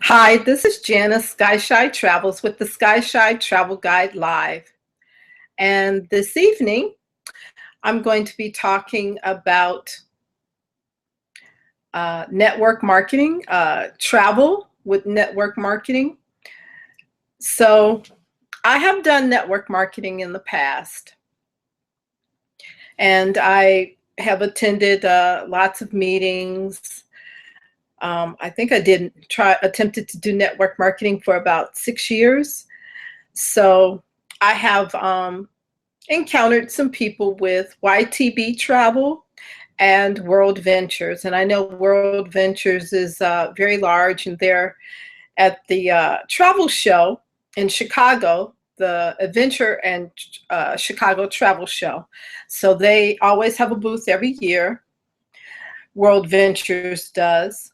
Hi, this is Janice Skychi Travels with the Skychi Travel Guide Live. And this evening, I'm going to be talking about network marketing, travel with network marketing. So I have done network marketing in the past, and I have attended lots of meetings. I think I attempted to do network marketing for about 6 years. So I have encountered some people with YTB Travel and World Ventures. And I know World Ventures is very large, and they're at the travel show in Chicago, the Adventure and Chicago Travel Show. So they always have a booth every year. World Ventures does.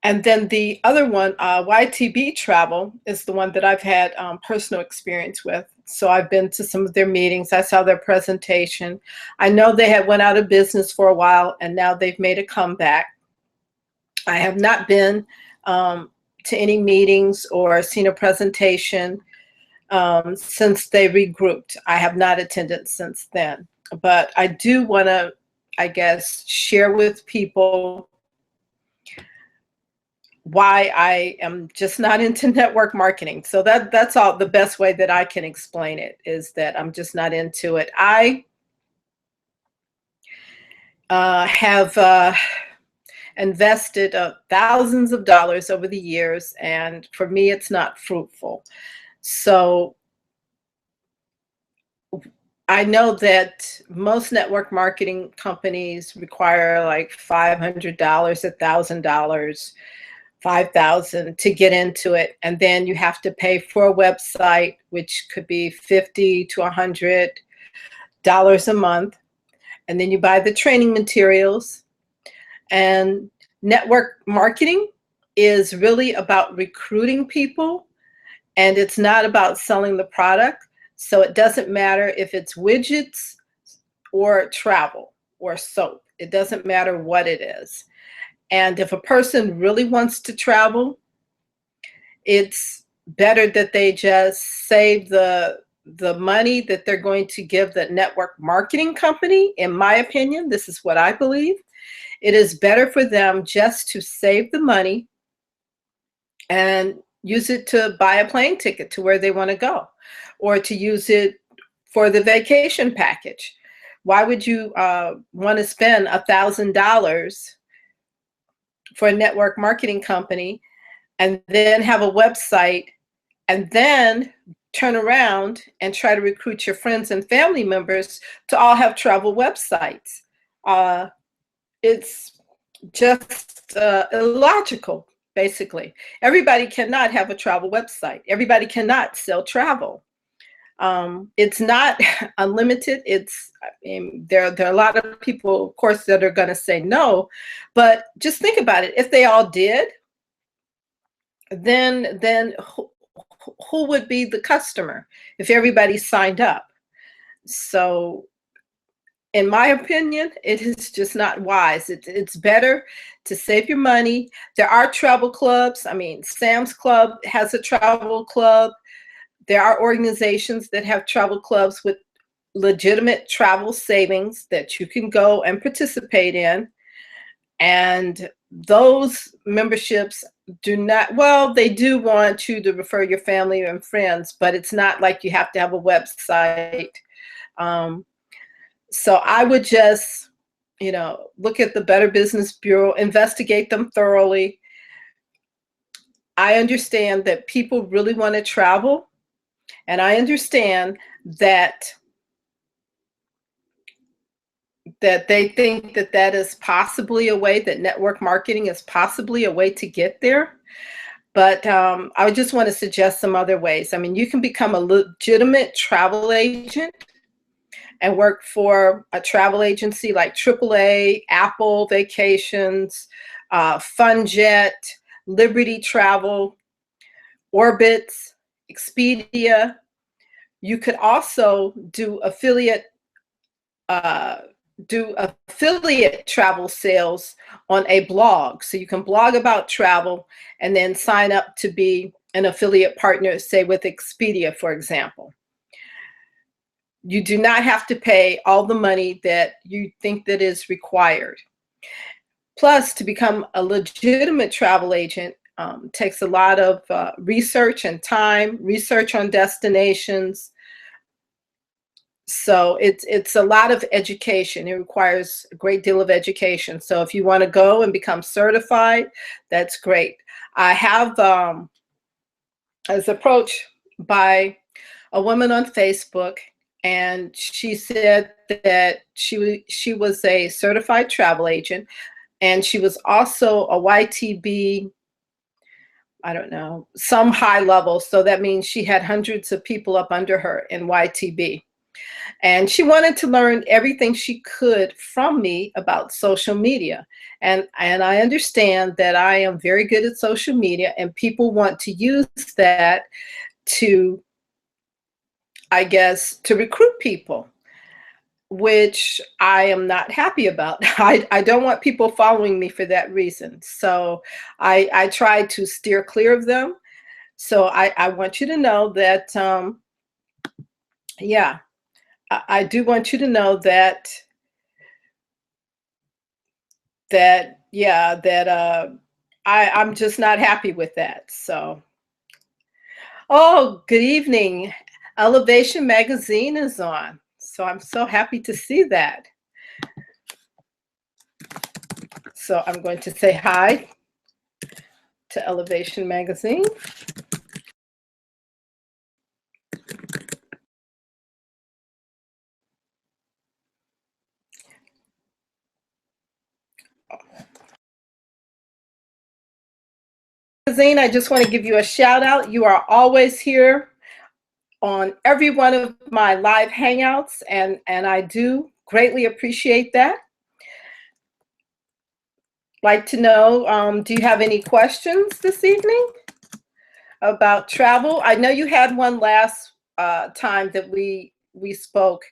And then the other one, YTB Travel, is the one that I've had personal experience with. So I've been to some of their meetings. I saw their presentation. I know they had went out of business for a while, and now they've made a comeback. I have not been to any meetings or seen a presentation since they regrouped. I have not attended since then. But I do want to, I guess, share with people why I am just not into network marketing. So that's all, the best way that I can explain it is that I'm just not into it. I have invested thousands of dollars over the years, and for me, it's not fruitful. So I know that most network marketing companies require like $500, $1,000, 5,000 to get into it, and then you have to pay for a website, which could be $50 to $100 a month, and then you buy the training materials. And network marketing is really about recruiting people, and it's not about selling the product. So it doesn't matter if it's widgets or travel or soap. It doesn't matter what it is. And if a person really wants to travel, it's better that they just save the money that they're going to give the network marketing company. In my opinion, this is what I believe. It is better for them just to save the money and use it to buy a plane ticket to where they want to go, or to use it for the vacation package. Why would you want to spend $1,000 for a network marketing company and then have a website and then turn around and try to recruit your friends and family members to all have travel websites? It's just illogical, basically. Everybody cannot have a travel website. Everybody cannot sell travel. It's not unlimited. There are a lot of people, of course, that are going to say no, but just think about it. If they all did, then who would be the customer if everybody signed up? So in my opinion, it is just not wise. It's better to save your money. There are travel clubs. I mean, Sam's Club has a travel club. There are organizations that have travel clubs with legitimate travel savings that you can go and participate in. And those memberships do not, well, they do want you to refer your family and friends, but it's not like you have to have a website. So I would just, look at the Better Business Bureau, investigate them thoroughly. I understand that people really want to travel, and I understand that they think that that is possibly a way, that network marketing is possibly a way to get there. But I just want to suggest some other ways. I mean, you can become a legitimate travel agent and work for a travel agency like AAA, Apple Vacations, FunJet, Liberty Travel, Orbitz, Expedia. You could also do affiliate do affiliate travel sales on a blog. So you can blog about travel and then sign up to be an affiliate partner, say with Expedia, for example. You do not have to pay all the money that you think that is required. Plus, to become a legitimate travel agent takes a lot of research and time, research on destinations. So it's a lot of education. It requires a great deal of education. So if you want to go and become certified, that's great. I was approached by a woman on Facebook, and she said that she was a certified travel agent, and she was also a YTB, I don't know, some high level. So that means she had hundreds of people up under her in YTB. And she wanted to learn everything she could from me about social media. And I understand that I am very good at social media, and people want to use that to, I guess, to recruit people, which I am not happy about. I don't want people following me for that reason. So I try to steer clear of them. So I want you to know that, yeah, I do want you to know that I'm just not happy with that. So, oh, good evening. Elevation Magazine is on. So I'm so happy to see that. So I'm going to say hi to Elevation Magazine. Magazine, I just want to give you a shout out. You are always here on every one of my live hangouts, and I do greatly appreciate that. Like to know, do you have any questions this evening about travel? I know you had one last time that we spoke,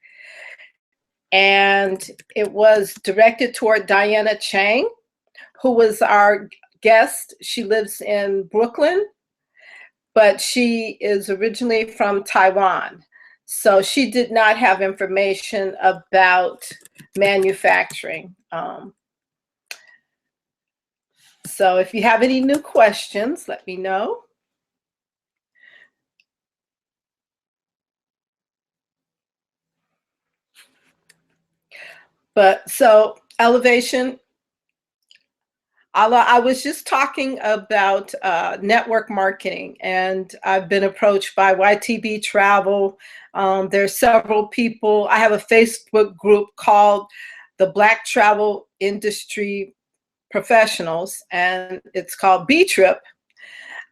and it was directed toward Diana Chang, who was our guest. She lives in Brooklyn, but she is originally from Taiwan. So she did not have information about manufacturing. So if you have any new questions, let me know. But so Elevation, I was just talking about network marketing, and I've been approached by YTB Travel. There's several people. I have a Facebook group called the Black Travel Industry Professionals, and it's called B Trip.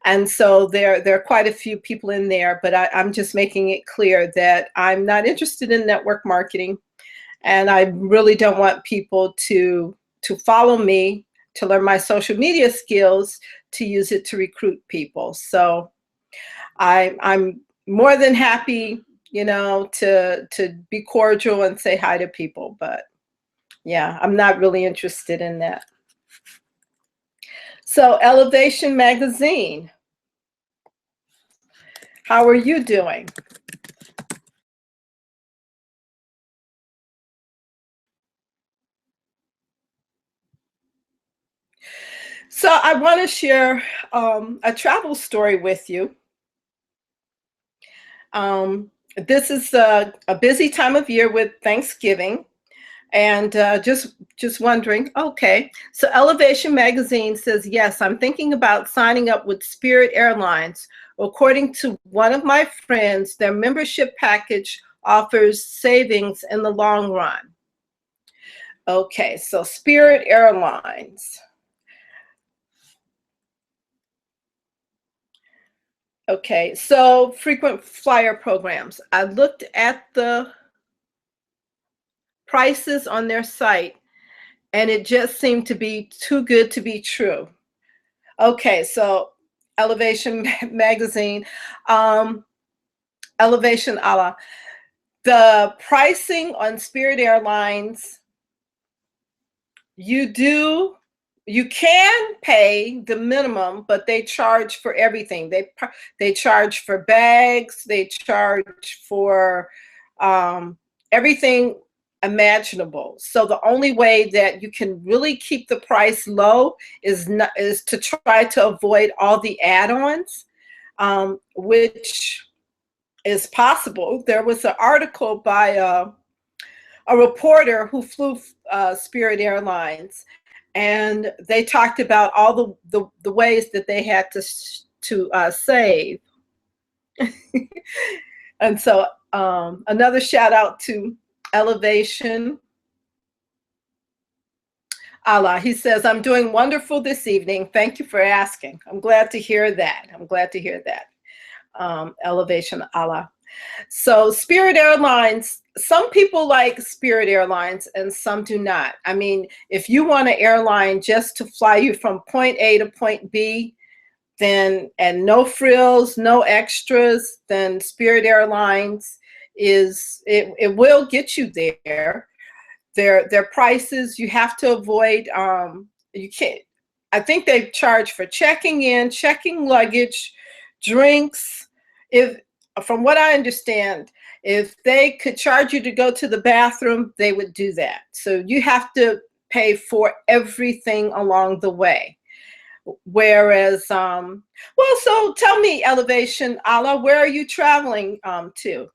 And so there are quite a few people in there, but I'm just making it clear that I'm not interested in network marketing, and I really don't want people to follow me to learn my social media skills to use it to recruit people. So I'm more than happy, you know, to be cordial and say hi to people, but yeah, I'm not really interested in that. So Elevation Magazine, how are you doing? So I want to share a travel story with you. This is a busy time of year with Thanksgiving, and just wondering. Okay, so Elevation Magazine says, yes, I'm thinking about signing up with Spirit Airlines. According to one of my friends, their membership package offers savings in the long run. Okay, so Spirit Airlines. Okay, so frequent flyer programs. I looked at the prices on their site, and it just seemed to be too good to be true. Okay, so Elevation Magazine, Elevation Allah. The pricing on Spirit Airlines you can pay the minimum, but they charge for everything. They charge for bags, they charge for everything imaginable. So the only way that you can really keep the price low is to try to avoid all the add-ons, which is possible. There was an article by a reporter who flew Spirit Airlines, and they talked about all the ways that they had to save. And so another shout out to Elevation Allah. He says, I'm doing wonderful this evening. Thank you for asking. I'm glad to hear that. I'm glad to hear that. Elevation Allah. So Spirit Airlines, some people like Spirit Airlines and some do not. I mean, if you want an airline just to fly you from point A to point B, then, and no frills, no extras, then Spirit Airlines it will get you there. Their prices, you have to avoid, you can't, I think they charge for checking in, checking luggage, drinks. If, from what I understand, if they could charge you to go to the bathroom, they would do that. So you have to pay for everything along the way. Whereas, well, so tell me, Elevation Allah, where are you traveling to?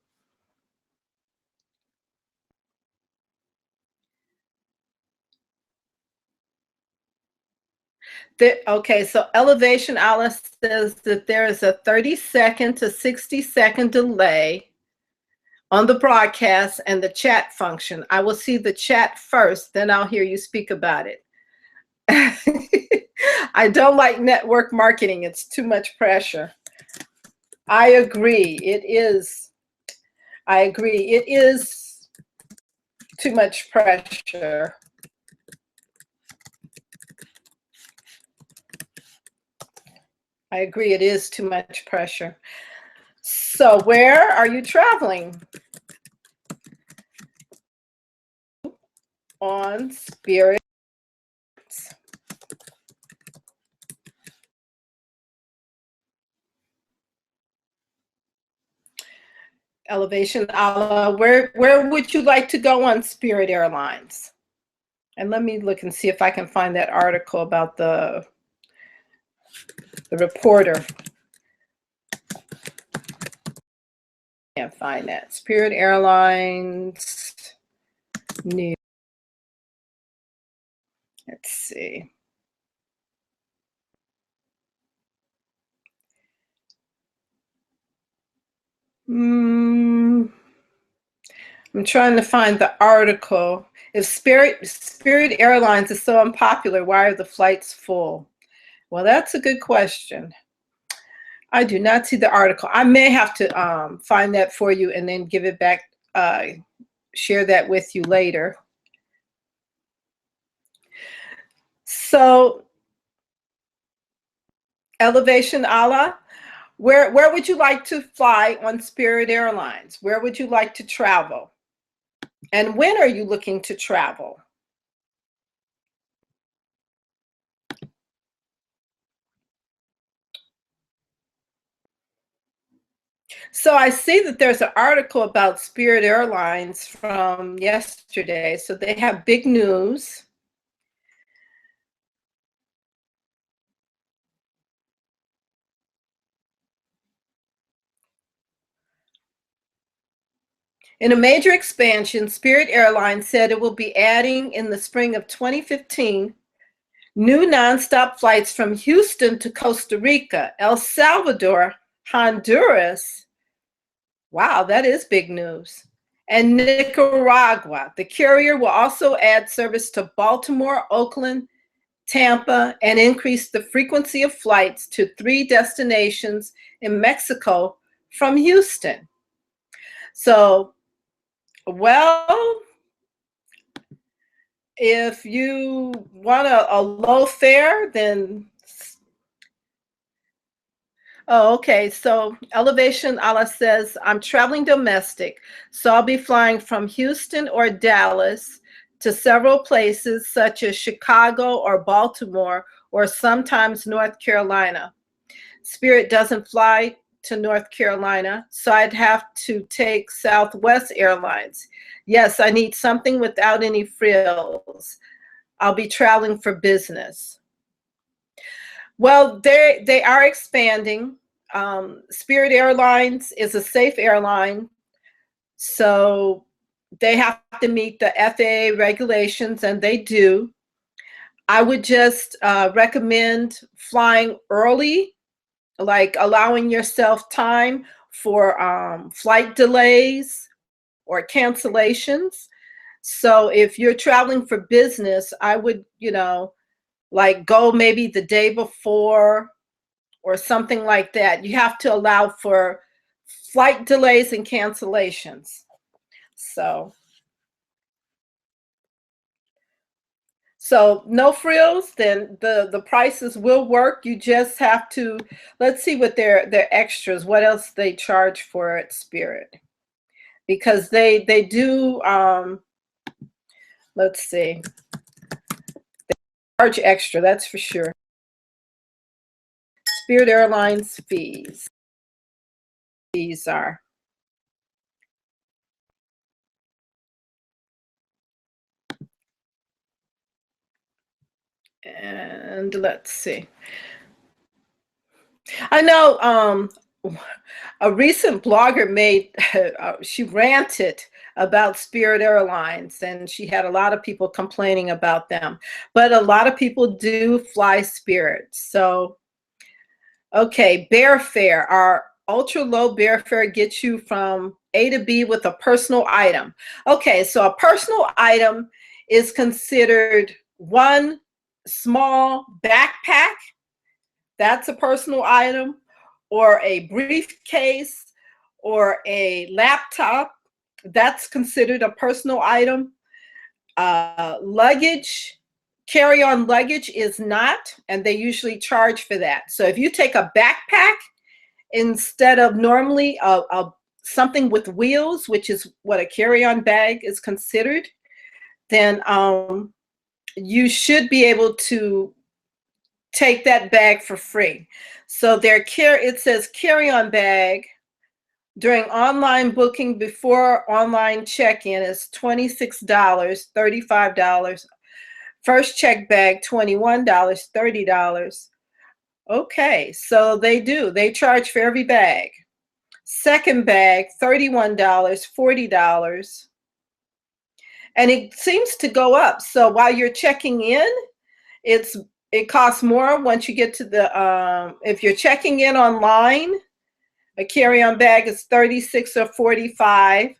Okay, so Elevation Allah says that there is a 30-second to 60-second delay on the broadcast and the chat function. I will see the chat first, then I'll hear you speak about it. I don't like network marketing. It's too much pressure. I agree. It is. I agree. It is too much pressure. I agree. It is too much pressure. So where are you traveling? On Spirit. Elevation Allah, where would you like to go on Spirit Airlines? And let me look and see if I can find that article about the reporter. Can't find that. Spirit Airlines news. Let's see. I'm trying to find the article. If Spirit Airlines is so unpopular, why are the flights full? Well, that's a good question. I do not see the article. I may have to find that for you and then give it back, share that with you later. So, Elevation Allah, where would you like to fly on Spirit Airlines? Where would you like to travel? And when are you looking to travel? So I see that there's an article about Spirit Airlines from yesterday. So they have big news. In a major expansion, Spirit Airlines said it will be adding in the spring of 2015 new nonstop flights from Houston to Costa Rica, El Salvador, Honduras. Wow, that is big news. And Nicaragua. The carrier will also add service to Baltimore, Oakland, Tampa, and increase the frequency of flights to 3 destinations in Mexico from Houston. So, well, if you want a low fare, then, oh, okay. So Elevation Allah says, I'm traveling domestic, so I'll be flying from Houston or Dallas to several places such as Chicago or Baltimore or sometimes North Carolina. Spirit doesn't fly to North Carolina, so I'd have to take Southwest Airlines. Yes, I need something without any frills. I'll be traveling for business. Well, they are expanding. Spirit Airlines is a safe airline, so they have to meet the FAA regulations, and they do. I would just recommend flying early, like allowing yourself time for flight delays or cancellations. So if you're traveling for business, I would, like go maybe the day before or something like that. You have to allow for flight delays and cancellations. So no frills, then the prices will work. You just have to, let's see what their extras, what else they charge for at Spirit. Because they do, let's see, they charge extra, that's for sure. Spirit Airlines fees are. And let's see. I know a recent blogger made, she ranted about Spirit Airlines, and she had a lot of people complaining about them. But a lot of people do fly Spirit. So, okay, Bear Fare. Our ultra low Bear Fare gets you from A to B with a personal item. Okay, so a personal item is considered one small backpack. That's a personal item, or a briefcase, or a laptop. That's considered a personal item. Luggage, carry-on luggage is not, and they usually charge for that. So if you take a backpack instead of normally something with wheels, which is what a carry-on bag is considered, then you should be able to take that bag for free. So it says carry-on bag during online booking before online check-in is $26, $35. First check bag, $21, $30. Okay, so they charge for every bag. Second bag, $31, $40. And it seems to go up. So while you're checking in, it costs more once you get to the, if you're checking in online, a carry-on bag is $36 or $45.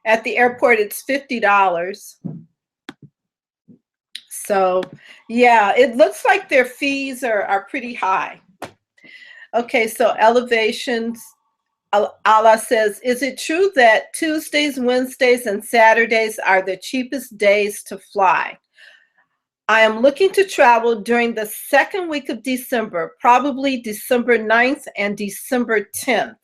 At the airport, it's $50. So yeah, it looks like their fees are pretty high. Okay, so elevations. Allah says, is it true that Tuesdays, Wednesdays, and Saturdays are the cheapest days to fly? I am looking to travel during the second week of December, probably December 9th and December 10th.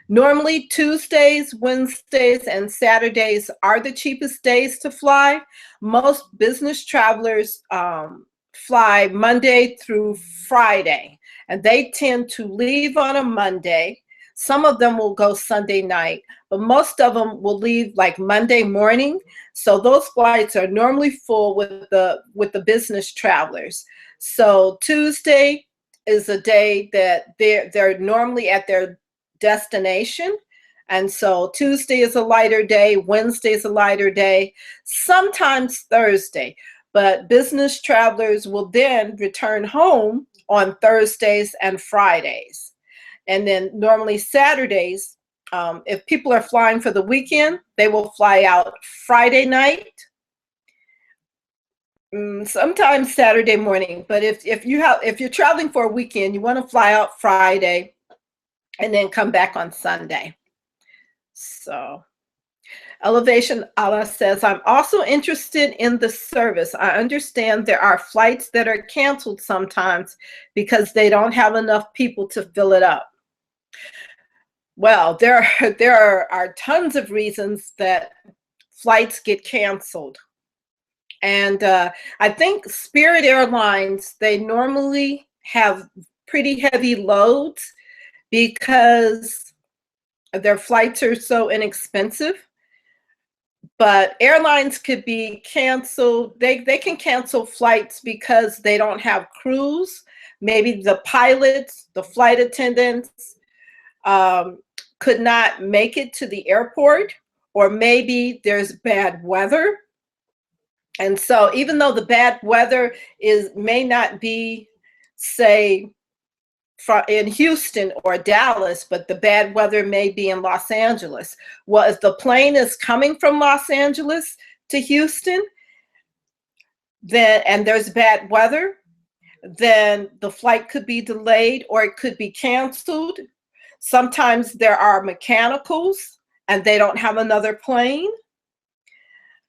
Normally, Tuesdays, Wednesdays, and Saturdays are the cheapest days to fly. Most business travelers fly Monday through Friday, and they tend to leave on a Monday. Some of them will go Sunday night, but most of them will leave like Monday morning. So those flights are normally full with the business travelers. So Tuesday is a day that they're normally at their destination. And so Tuesday is a lighter day, Wednesday is a lighter day, sometimes Thursday. But business travelers will then return home on Thursdays and Fridays. And then normally Saturdays, if people are flying for the weekend, they will fly out Friday night, sometimes Saturday morning. But if you're traveling for a weekend, you want to fly out Friday and then come back on Sunday. So Elevation Allah says, I'm also interested in the service. I understand there are flights that are canceled sometimes because they don't have enough people to fill it up. Well, there are tons of reasons that flights get canceled. And I think Spirit Airlines, they normally have pretty heavy loads because their flights are so inexpensive. But airlines could be canceled. They can cancel flights because they don't have crews. Maybe the pilots, the flight attendants could not make it to the airport, or maybe there's bad weather. And so even though the bad weather may not be, say, in Houston or Dallas, but the bad weather may be in Los Angeles. Well, if the plane is coming from Los Angeles to Houston, then, and there's bad weather, then the flight could be delayed or it could be canceled. Sometimes there are mechanicals and they don't have another plane.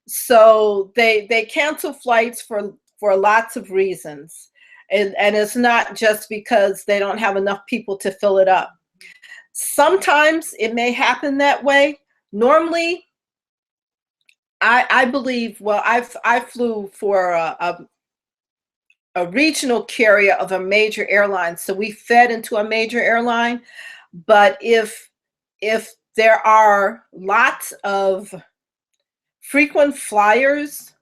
So they cancel flights for lots of reasons. And it's not just because they don't have enough people to fill it up. Sometimes it may happen that way. Normally, I believe, well, I flew for a regional carrier of a major airline. So we fed into a major airline. But if there are lots of frequent flyers,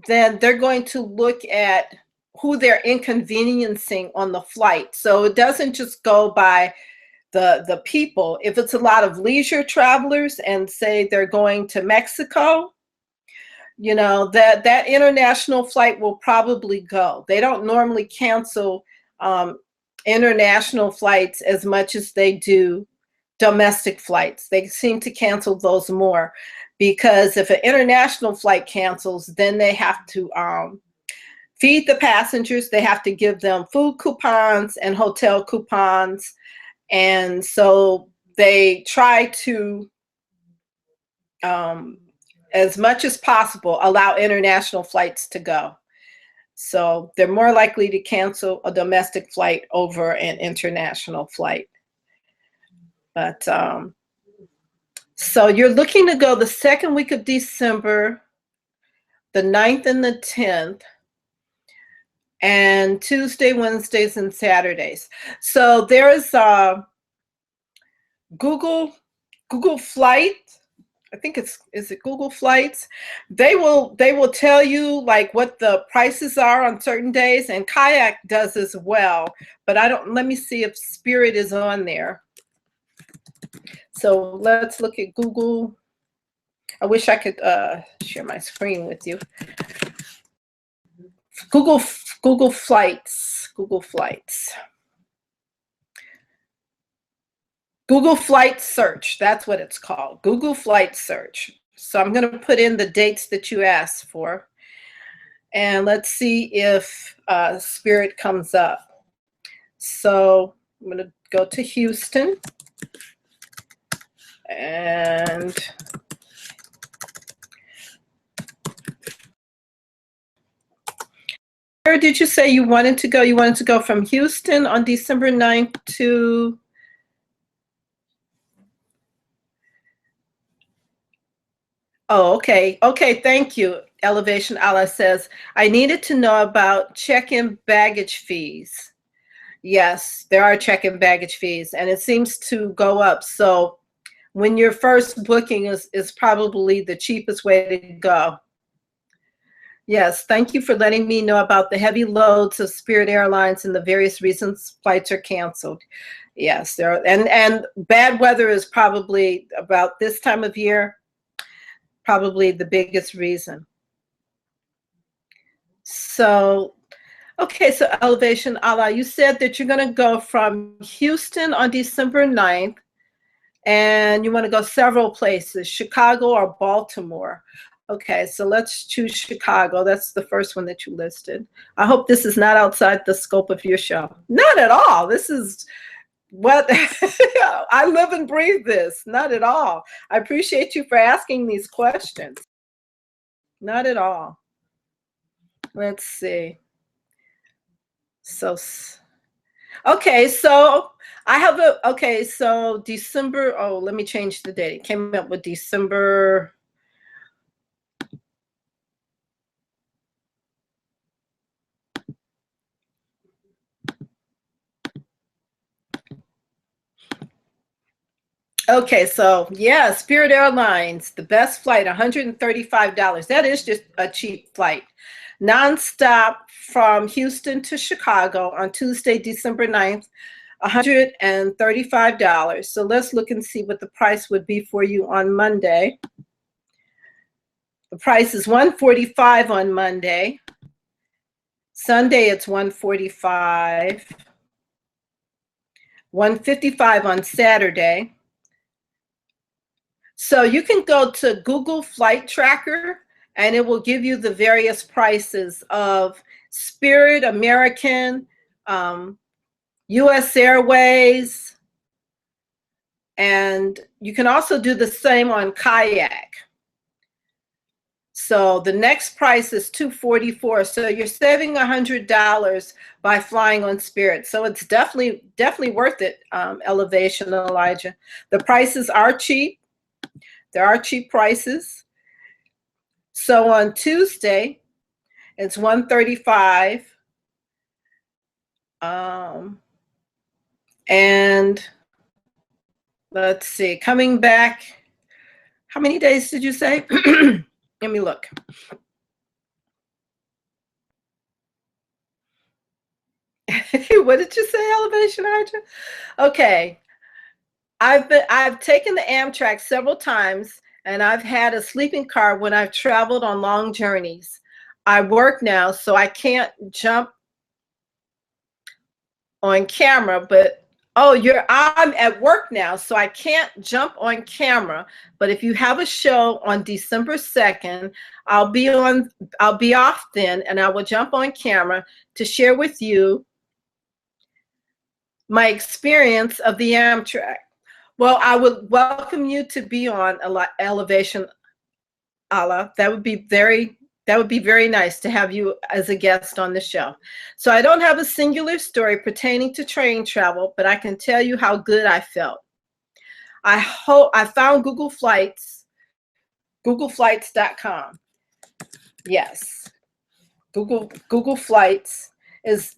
then they're going to look at who they're inconveniencing on the flight. So it doesn't just go by the people. If it's a lot of leisure travelers and say they're going to Mexico, you know, that international flight will probably go. They don't normally cancel international flights as much as they do domestic flights. They seem to cancel those more, because if an international flight cancels, then they have to feed the passengers. They have to give them food coupons and hotel coupons. And so they try to, as much as possible, allow international flights to go. So they're more likely to cancel a domestic flight over an international flight. But so you're looking to go the second week of December, the 9th and the 10th. And Tuesday, Wednesdays, and Saturdays. So there's Google Flight. I think is it Google Flights? They will tell you like what the prices are on certain days, and Kayak does as well. But I don't. Let me see if Spirit is on there. So let's look at Google. I wish I could share my screen with you. Google Flights. Google Flight Search. That's what it's called. Google Flight Search. So I'm going to put in the dates that you asked for. And let's see if Spirit comes up. So I'm going to go to Houston. And where did you say you wanted to go? You wanted to go from Houston on December 9th to... Oh, okay. Okay, thank you. Elevation Allah says, I needed to know about check-in baggage fees. Yes, there are check-in baggage fees, and it seems to go up. So when your first booking is probably the cheapest way to go. Yes, thank you for letting me know about the heavy loads of Spirit Airlines and the various reasons flights are canceled. Yes, there are, and bad weather is probably about this time of year, probably the biggest reason. So, okay, so Elevation Allah, you said that you're going to go from Houston on December 9th, and you want to go several places, Chicago or Baltimore. Okay, so let's choose Chicago. That's the first one that you listed. I hope this is not outside the scope of your show. Not at all. This is what I live and breathe this. Not at all. I appreciate you for asking these questions. Not at all. Let's see. So, okay, so I have okay, so December, oh, let me change the date. It came up with December Okay, so yeah, Spirit Airlines, the best flight, $135. That is just a cheap flight. Nonstop from Houston to Chicago on Tuesday, December 9th, $135. So let's look and see what the price would be for you on Monday. The price is $145 on Monday. Sunday, it's $145. $155 on Saturday. So you can go to Google Flight Tracker and it will give you the various prices of Spirit, American, US Airways, and you can also do the same on Kayak. So the next price is $244. So you're saving $100 by flying on Spirit. So it's definitely worth it, Elevation, Elijah. The prices are cheap. There are cheap prices. So on Tuesday, it's $135. And let's see, coming back, how many days did you say? Let me look. What did you say, Elevation Archer? Okay. I've taken the Amtrak several times, and I've had a sleeping car when I've traveled on long journeys. I work now, so I can't jump on camera, but I'm at work now, so I can't jump on camera. But if you have a show on December 2nd, I'll be off then, and I will jump on camera to share with you my experience of the Amtrak. Well, I would welcome you to be on Elevation, Allah. That would be very nice to have you as a guest on the show. So I don't have a singular story pertaining to train travel, but I can tell you how good I felt. I found Google Flights, googleflights.com. Yes. Google Flights is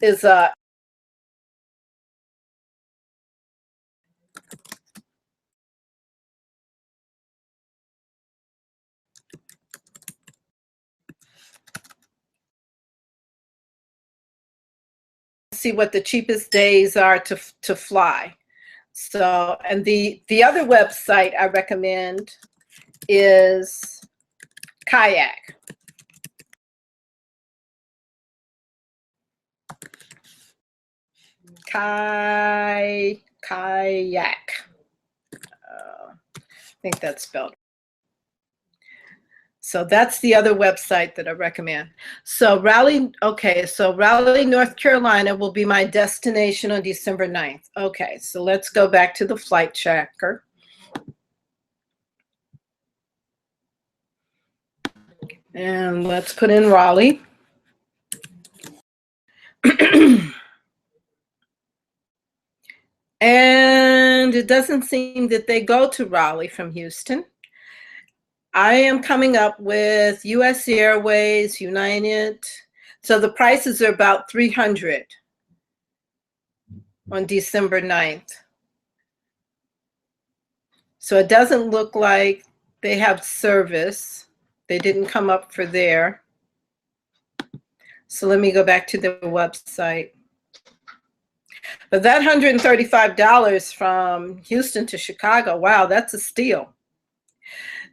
see what the cheapest days are to fly. So, and the other website I recommend is Kayak. Kayak. I think that's spelled. So that's the other website that I recommend. So Raleigh, North Carolina will be my destination on December 9th. Okay, so let's go back to the flight tracker. And let's put in Raleigh. And it doesn't seem that they go to Raleigh from Houston. I am coming up with US Airways, United. So the prices are about $300 on December 9th. So it doesn't look like they have service. They didn't come up for there. So let me go back to the website. But that $135 from Houston to Chicago, wow, that's a steal.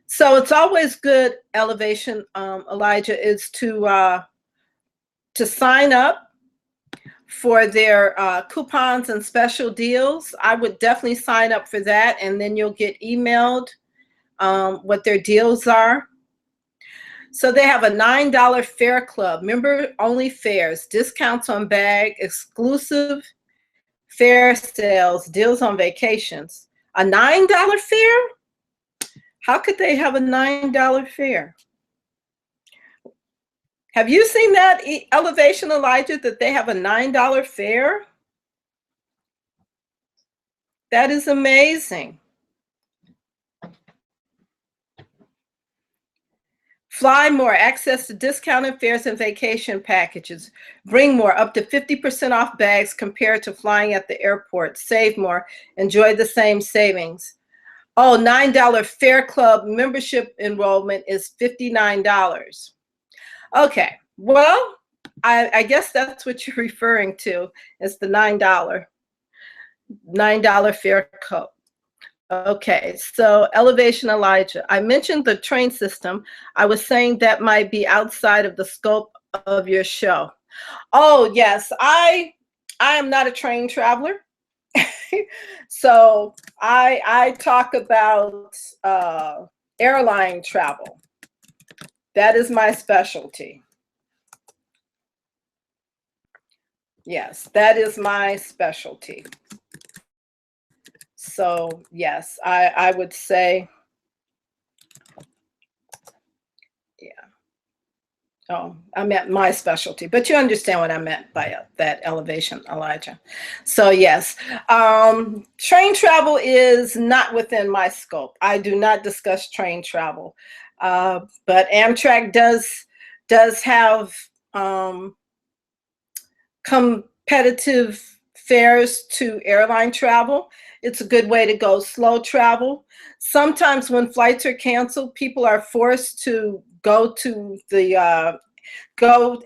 So it's always good, Elevation, Elijah, is to sign up for their coupons and special deals. I would definitely sign up for that, and then you'll get emailed what their deals are. So they have a $9 fare club, member-only fares, discounts on bag, exclusive fare sales, deals on vacations. A $9 fare? How could they have a $9 fare? Have you seen that, Elevation, Elijah, that they have a $9 fare? That is amazing. Fly more, access to discounted fares and vacation packages. Bring more, up to 50% off bags compared to flying at the airport. Save more, enjoy the same savings. Oh, $9 Fare Club membership enrollment is $59. Okay, well, I guess that's what you're referring to, is the $9 Fare Club. Okay, so Elevation Elijah. I mentioned the train system. I was saying that might be outside of the scope of your show. Oh, yes, I am not a train traveler. So I talk about airline travel. That is my specialty. Yes, that is my specialty. So yes, I would say, yeah. Oh, I meant my specialty, but you understand what I meant by that, Elevation Elijah. So yes, train travel is not within my scope. I do not discuss train travel, but Amtrak does have competitive fares to airline travel. It's a good way to go slow travel. Sometimes when flights are canceled, people are forced to go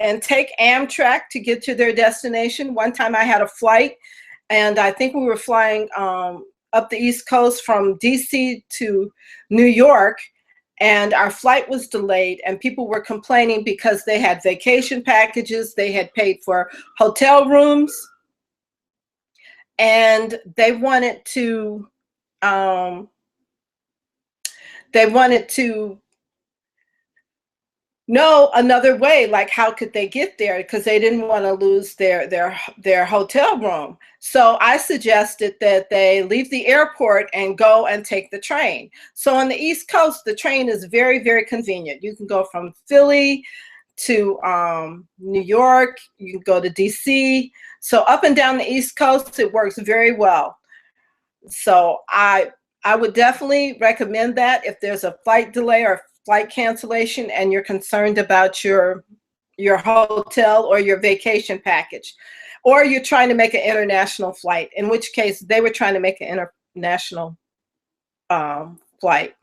and take Amtrak to get to their destination. One time I had a flight, and I think we were flying up the East Coast from DC to New York, and our flight was delayed, and people were complaining because they had vacation packages, they had paid for hotel rooms, and they wanted to know another way, like how could they get there, because they didn't want to lose their hotel room. So I suggested that they leave the airport and go and take the train. So on the East Coast, the train is very, very convenient. You can go from Philly to New York, you can go to DC. So up and down the East Coast, it works very well. So I would definitely recommend that if there's a flight delay or flight cancellation and you're concerned about your hotel or your vacation package, or you're trying to make an international flight, in which case they were trying to make an international flight.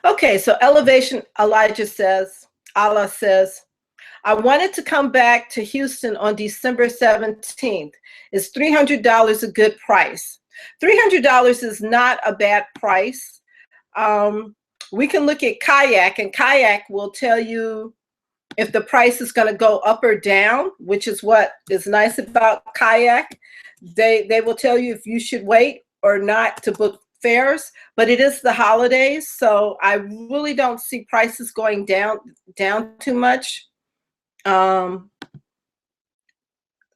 Okay, so Elevation Elijah says, Allah says, I wanted to come back to Houston on December 17th. Is $300 a good price? $300 is not a bad price. We can look at Kayak, and Kayak will tell you if the price is going to go up or down, which is what is nice about Kayak. They will tell you if you should wait or not to book fares, but it is the holidays, so I really don't see prices going down too much.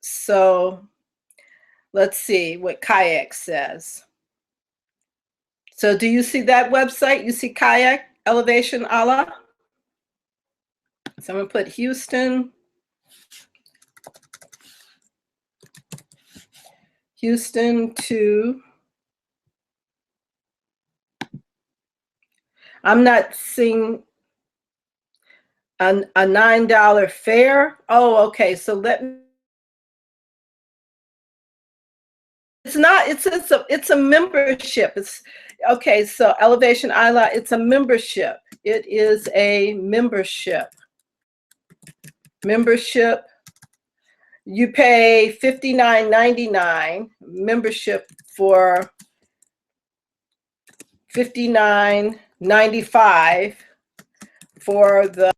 So let's see what Kayak says. So do you see that website? You see Kayak, Elevation Allah? So I'm going to put Houston to, I'm not seeing a $9 fare. Oh, okay. So let me, it's not, it's a membership. It's okay. So Elevation Isla, it's a membership. It is a membership. You pay $59.99, membership for $59.95 for the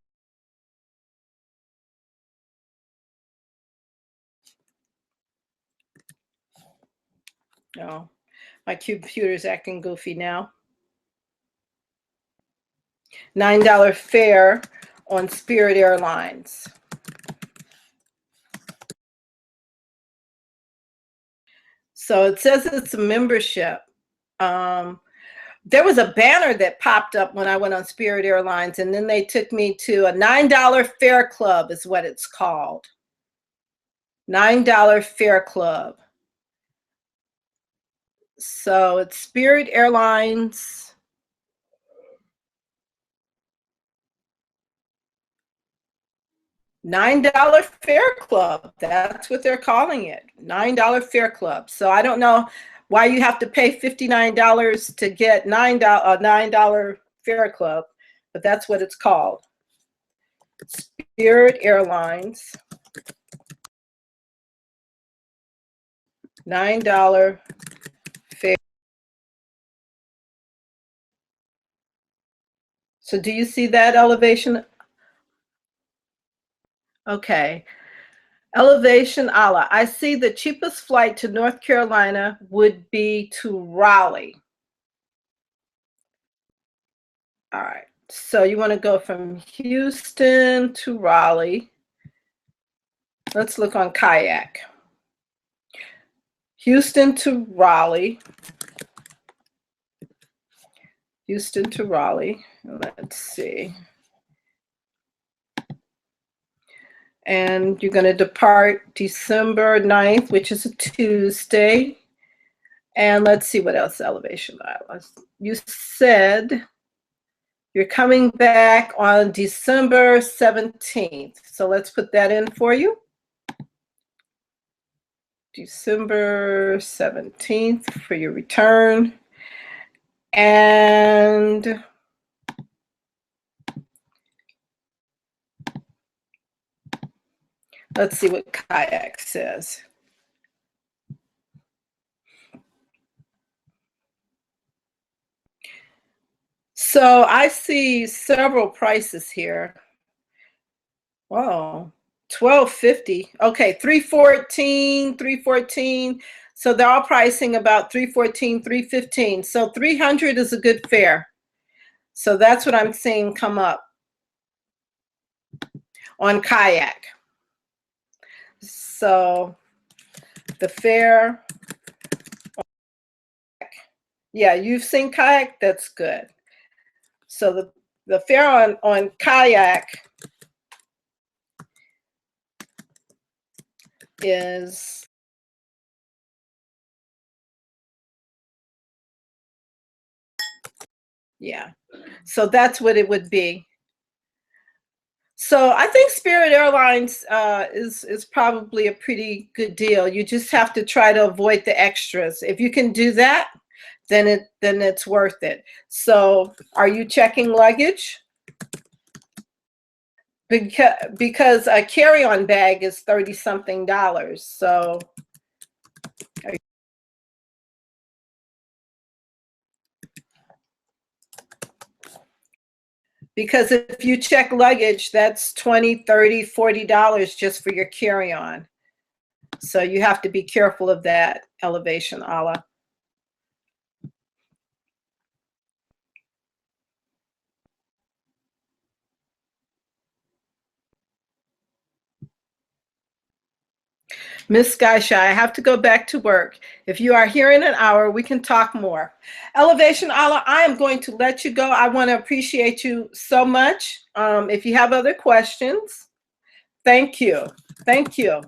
oh, my computer's acting goofy now. $9 fare on Spirit Airlines. So it says it's a membership. There was a banner that popped up when I went on Spirit Airlines, and then they took me to a $9 fare club is what it's called. $9 fare club. So it's Spirit Airlines. $9 fare club. That's what they're calling it. $9 fare club. So I don't know why you have to pay $59 to get $9 fare club, but that's what it's called. Spirit Airlines, $9 fare. So do you see that elevation? Okay. Elevation Allah. I see the cheapest flight to North Carolina would be to Raleigh. All right. So you want to go from Houston to Raleigh. Let's look on Kayak. Houston to Raleigh. Houston to Raleigh. Let's see. And you're going to depart December 9th, which is a Tuesday. And let's see what else elevation islands. You said you're coming back on December 17th. So let's put that in for you. December 17th for your return. And let's see what Kayak says. So I see several prices here. Whoa, $12.50. Okay, $314. So they're all pricing about $314, $315. So $300 is a good fare. So that's what I'm seeing come up on Kayak. So the fare, yeah, you've seen Kayak, that's good. So the fare on Kayak is yeah. So that's what it would be. So I think Spirit Airlines is probably a pretty good deal. You just have to try to avoid the extras. If you can do that, then it's worth it. So are you checking luggage? Because a carry-on bag is $30-something. So because if you check luggage, that's $20, $30, $40 just for your carry-on. So you have to be careful of that, elevation Allah. Miss Skychi, I have to go back to work. If you are here in an hour, we can talk more. Elevation Allah, I am going to let you go. I want to appreciate you so much. If you have other questions, thank you. Thank you.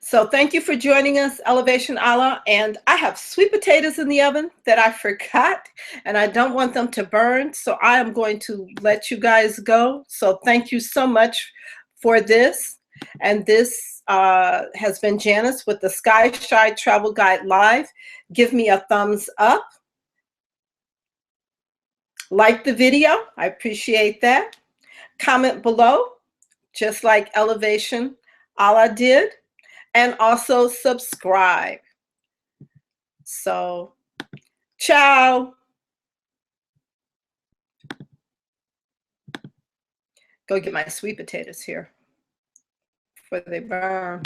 So thank you for joining us, Elevation Allah. And I have sweet potatoes in the oven that I forgot, and I don't want them to burn. So I am going to let you guys go. So thank you so much for this. And this has been Janice with the Skychi Travel Guide Live. Give me a thumbs up. Like the video. I appreciate that. Comment below, just like Elevation Allah did. And also subscribe. So, ciao. Go get my sweet potatoes here before they burn.